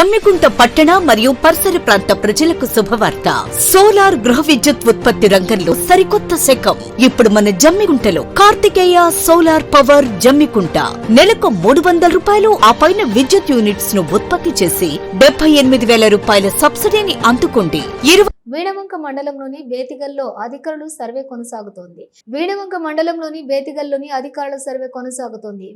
జమ్మికుంట పట్టణ మరియు పరిసర ప్రాంత ప్రజలకు శుభవార్త. సోలార్ గృహ విద్యుత్ ఉత్పత్తి రంగంలో సరికొత్త శకం. ఇప్పుడు మన జమ్మికుంటలో కార్తికేయ సోలార్ పవర్ జమ్మికుంట నెలకు 300 రూపాయలు ఆ పైన విద్యుత్ యూనిట్స్ ను ఉత్పత్తి చేసి 78,000 రూపాయల సబ్సిడీని అందుకోండి. వీణవంక మండలంలోని బేతిగల్లో అధికారులు సర్వే కొనసాగుతోంది.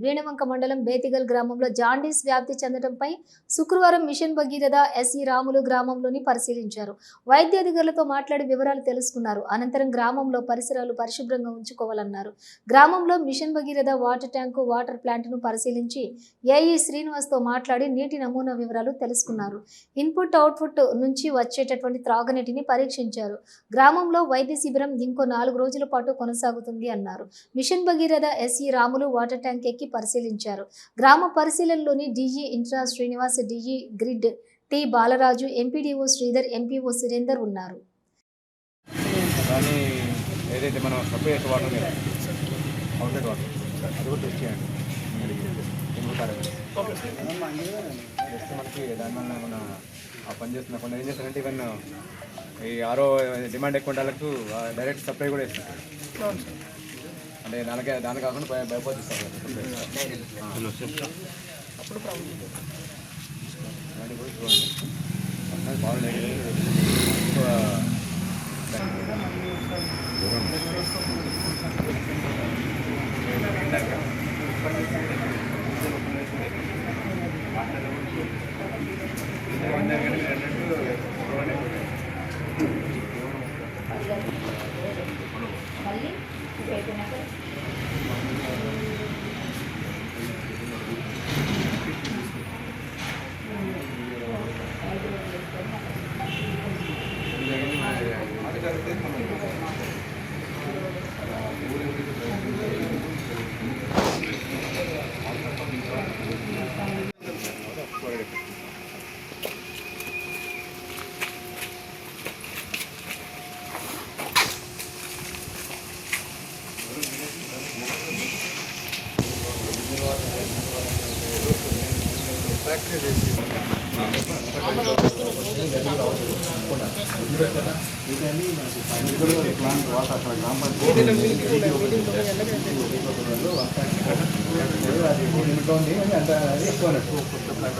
వీణవంక మండలం బేతిగల్ గ్రామంలో జాండీస్ వ్యాప్తి చెందడంపై శుక్రవారం మిషన్ భగీరథ ఎస్ఈ రాములు గ్రామంలోని పరిశీలించారు. వైద్య అధికారులతో మాట్లాడి వివరాలు తెలుసుకున్నారు. అనంతరం గ్రామంలో పరిసరాలు పరిశుభ్రంగా ఉంచుకోవాలన్నారు. గ్రామంలో mission Bhagiratha water tank, water plant ను పరిశీలించి ఏఈ శ్రీనివాస్ తో మాట్లాడి నీటి నమూనా వివరాలు తెలుసుకున్నారు. ఇన్పుట్ అవుట్పుట్ నుంచి వచ్చేటటువంటి త్రాగునీటిని పరీక్షించారు. గ్రామంలో వైద్య శిబిరం ఇంకో 4 రోజుల పాటు కొనసాగుతుంది అన్నారు. Mission Bhagiratha SE Ramulu water tank ఎక్కి పరిశీలించారు. గ్రామ పరిశీలనలోని DG intra Srinivas, DG grid T Balaraju, MPDO Sridhar, MPO Surender ఉన్నారు. పనిచేస్తున్న కొన్ని ఏం చేస్తారంటే ఈవెన్ ఈ ఆరో డిమాండ్ ఎక్కువ వాళ్ళకు డైరెక్ట్ సప్లై కూడా ఇస్తారు. అంటే దాని కాకుండా భయపడిస్తారు. అప్పుడు